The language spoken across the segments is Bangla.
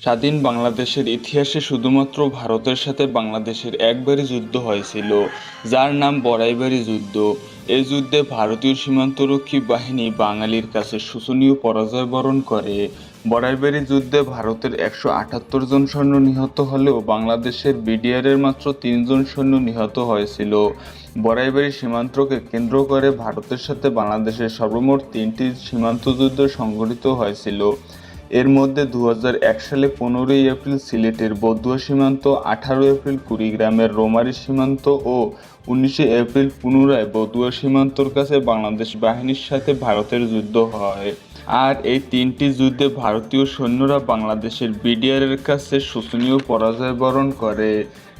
স্বাধীন বাংলাদেশের ইতিহাসে শুধুমাত্র ভারতের সাথে বাংলাদেশের একবারই যুদ্ধ হয়েছিল, যার নাম বড়াইবাড়ি যুদ্ধ। এই যুদ্ধে ভারতীয় সীমান্তরক্ষী বাহিনী বাঙালির কাছে শোচনীয় পরাজয় বরণ করে। বড়াইবাড়ি যুদ্ধে ভারতের 178 জন সৈন্য নিহত হলেও বাংলাদেশের বিডিআরের মাত্র 3 জন সৈন্য নিহত হয়েছিল। বড়াইবাড়ি সীমান্তকে কেন্দ্র করে ভারতের সাথে বাংলাদেশের সর্বমোট 3টি সীমান্ত যুদ্ধ সংঘটিত হয়েছিল। এর মধ্যে 2001 সালে 15ই এপ্রিল সিলেটের বদুয়া সীমান্ত, 18 এপ্রিল কুড়িগ্রামের রৌমারী সীমান্ত ও 19 এপ্রিল পুনরায় বদুয়া সীমান্তর কাছে বাংলাদেশ বাহিনীর সাথে ভারতের যুদ্ধ হয়। আর এই 3টি যুদ্ধে ভারতীয় সৈন্যরা বাংলাদেশের বিডিআরের কাছে শোচনীয় পরাজয় বরণ করে।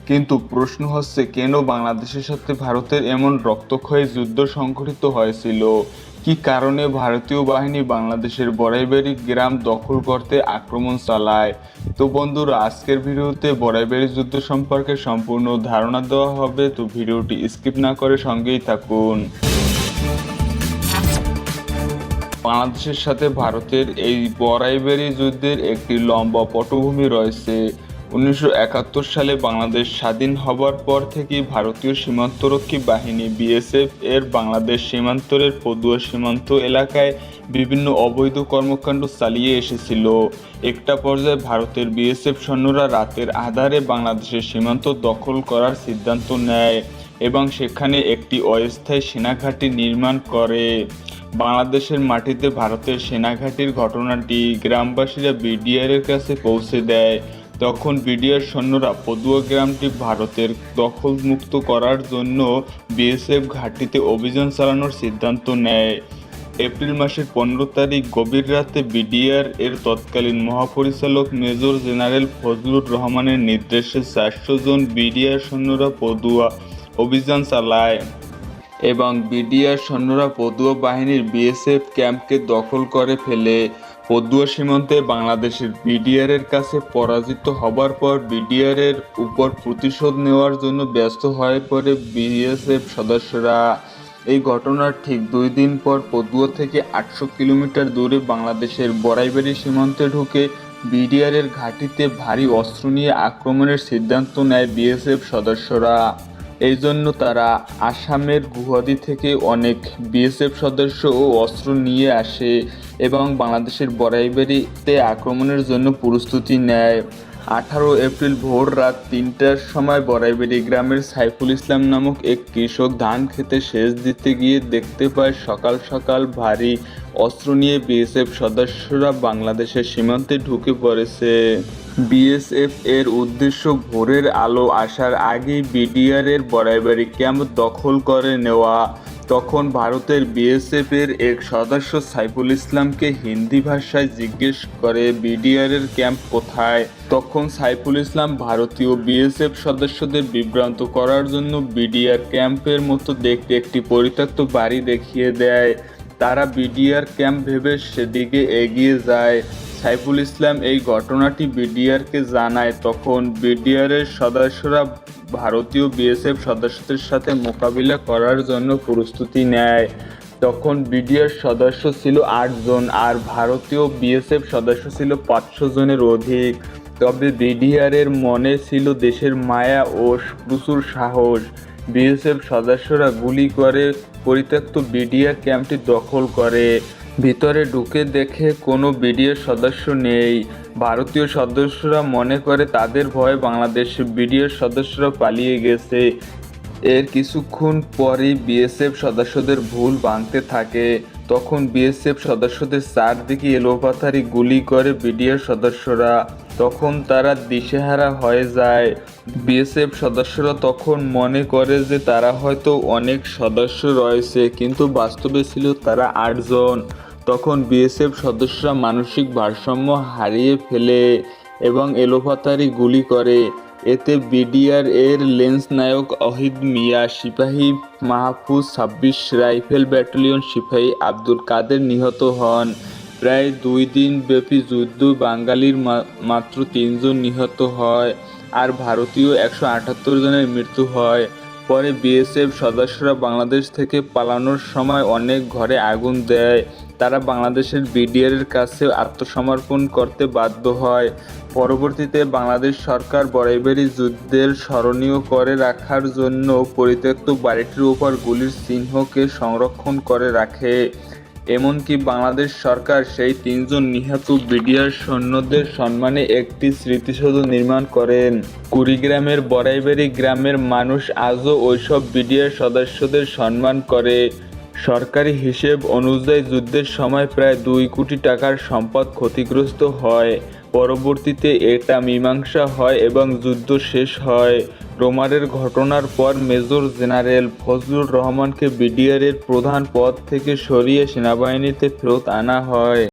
কিন্তু প্রশ্ন হচ্ছে, কেন বাংলাদেশের সাথে ভারতের এমন রক্তক্ষয়ী যুদ্ধ সংঘটিত হয়েছিল? কি কারণে ভারতীয় বাহিনী বাংলাদেশের বড়াইবাড়ি গ্রাম দখল করতে আক্রমণ চালায়? তো বন্ধুরা, আজকের ভিডিওতে বড়াইবাড়ি যুদ্ধ সম্পর্কে সম্পূর্ণ ধারণা দেওয়া হবে, তো ভিডিওটি স্কিপ না করে সঙ্গেই থাকুন। বাংলাদেশের সাথে ভারতের এই বড়াইবাড়ি যুদ্ধের একটি লম্বা পটভূমি রয়েছে। 1971 সালে বাংলাদেশ স্বাধীন হবার পর থেকেই ভারতীয় সীমান্তরক্ষী বাহিনী বিএসএফ এর বাংলাদেশ সীমান্তের পদুয়া সীমান্ত এলাকায় বিভিন্ন অবৈধ কর্মকাণ্ড চালিয়ে এসেছিল। একটা পর্যায়ে ভারতের বিএসএফ সৈন্যরা রাতের আঁধারে বাংলাদেশের সীমান্ত দখল করার সিদ্ধান্ত নেয় এবং সেখানে একটি অস্থায়ী সেনাঘাঁটি নির্মাণ করে। বাংলাদেশের মাটিতে ভারতের সেনাঘাঁটির ঘটনাটি গ্রামবাসীরা বিডিআরের কাছে পৌঁছে দেয়। তখন বিডিআর সৈন্যরা পদুয়া গ্রামটি ভারতের দখলমুক্ত করার জন্য বিএসএফ ঘাঁটিতে অভিযান চালানোর সিদ্ধান্ত নেয়। এপ্রিল মাসের 15 তারিখ গভীর রাতে বিডিআর এর তৎকালীন মহাপরিচালক মেজর জেনারেল ফজলুর রহমানের নির্দেশে 400 জন বিডিআর সৈন্যরা পদুয়া অভিযান চালায় এবং বিডিআর সৈন্যরা পদুয়া বাহিনীর বিএসএফ ক্যাম্পকে দখল করে ফেলে। পদুয়া সীমান্তে বাংলাদেশের বিডিআরের কাছে পরাজিত হবার পর বিডিআরের উপর প্রতিশোধ নেওয়ার জন্য ব্যস্ত হয়ে পড়ে বিএসএফ সদস্যরা। এই ঘটনার ঠিক 2 দিন পর পদুয়া থেকে 800 কিলোমিটার দূরে বাংলাদেশের বড়াইবাড়ি সীমান্তে ঢুকে বিডিআরের ঘাঁটিতে ভারী অস্ত্র নিয়ে আক্রমণের সিদ্ধান্ত নেয় বিএসএফ সদস্যরা। এই জন্য তারা আসামের গুয়াহাটি থেকে অনেক বিএসএফ সদস্য ও অস্ত্র নিয়ে আসে এবং বাংলাদেশের বড়াইবাড়িতে আক্রমণের জন্য প্রস্তুতি নেয়। 18 এপ্রিল ভোর রাত 3টার সময় বড়াইবাড়ি গ্রামের সাইফুল ইসলাম নামক এক কৃষক ধান খেতে সেচ দিতে গিয়ে দেখতে পায় সকাল সকাল ভারী অস্ত্র নিয়ে বিএসএফ সদস্যরা বাংলাদেশের সীমান্তে ঢুকে পড়েছে। বিএসএফ এর উদ্দেশ্য ভোরের আলো আসার আগেই বিডিআর এর বড়াইবাড়ি ক্যাম্প দখল করে নেওয়া। তখন ভারতের বিএসএফ এর এক সদস্য সাইফুল ইসলামকে হিন্দি ভাষায় জিজ্ঞেস করে বিডিআর এর ক্যাম্প কোথায়। তখন সাইফুল ইসলাম ভারতীয় বিএসএফ সদস্যদের বিভ্রান্ত করার জন্য বিডিআর ক্যাম্পের মতো দেখতে একটি পরিত্যক্ত বাড়ি দেখিয়ে দেয়। তারা বিডিআর ক্যাম্প ভেবে সেদিকে এগিয়ে যায়। সাইফুল ইসলাম এই ঘটনাটি বিডিআরকে জানায়। তখন বিডিআরের সদস্যরা ভারতীয় বিএসএফ সদস্যদের সাথে মোকাবিলা করার জন্য প্রস্তুতি নেয়। তখন বিডিআর সদস্য ছিল 8 জন আর ভারতীয় বিএসএফ সদস্য ছিল 500 জনের অধিক। তবে বিডিআরের মনে ছিল দেশের মায়া ও প্রচুর সাহস। বিএসএফ সদস্যরা গুলি করে পরিত্যক্ত বিডিআর ক্যাম্পটি দখল করে। ভিতরে ঢুকে দেখে কোনো বিডিআর সদস্য নেই। ভারতীয় সদস্যরা মনে করে তাদের ভয়ে বাংলাদেশের বিডিআর সদস্যরা পালিয়ে গেছে। এর কিছুক্ষণ পরই বিএসএফ সদস্যদের ভুল ভাঙতে থাকে। তখন বিএসএফ সদস্যদের চারদিকে এলোপাথারি গুলি করে বিডিআর সদস্যরা। তখন তারা দিশেহারা হয়ে যায়। বিএসএফ সদস্যরা তখন মনে করে যে তারা হয়তো অনেক সদস্য রয়েছে, কিন্তু বাস্তবে ছিল তারা 8 জন। তখন বিএসএফ সদস্যরা মানসিক ভারসাম্য হারিয়ে ফেলে এবং এলোপাতাড়ি গুলি করে। এতে বিডিআর এর লেন্স নায়ক অহিদ মিয়া, সিপাহী মাহফুজ, 26 রাইফেল ব্যাটালিয়ন সিপাহী আব্দুল কাদের নিহত হন। প্রায় 2 দিন ব্যাপী যুদ্ধ বাঙালির মাত্র 3 জন নিহত হয় আর ভারতীয় 178 জনের মৃত্যু হয়। পরে বিএসএফ সদস্যরা বাংলাদেশ থেকে পালানোর সময় অনেক ঘরে আগুন দেয় তারা বাংলাদেশের বিডিআরের কাছে আত্মসমর্পণ করতে বাধ্য হয়। পরবর্তীতে বাংলাদেশ সরকার বরাইবাড়ি যুদ্ধের স্মরণীয় করে রাখার জন্য পরিত্যক্ত বাড়িটির উপর গুলির চিহ্নকে সংরক্ষণ করে রাখে। এমনকি বাংলাদেশ সরকার সেই 3 জন নিহত বিডিআর সৈন্যদের সম্মানে একটি স্মৃতিসৌধ নির্মাণ করেন। কুড়িগ্রামের বরাইবাড়ি গ্রামের মানুষ আজও ওইসব বিডিআর সদস্যদের সম্মান করে। সরকারি হিসেব অনুযায়ী যুদ্ধের সময় প্রায় 2 কোটি টাকার সম্পদ ক্ষতিগ্রস্ত হয়। পরবর্তীতে এটা মীমাংসা হয় এবং যুদ্ধ শেষ হয়। রোমারের ঘটনার পর মেজর জেনারেল ফজলুর রহমানকে বিডিআরের প্রধান পদ থেকে সরিয়ে সেনাবাহিনীতে ফেরত আনা হয়।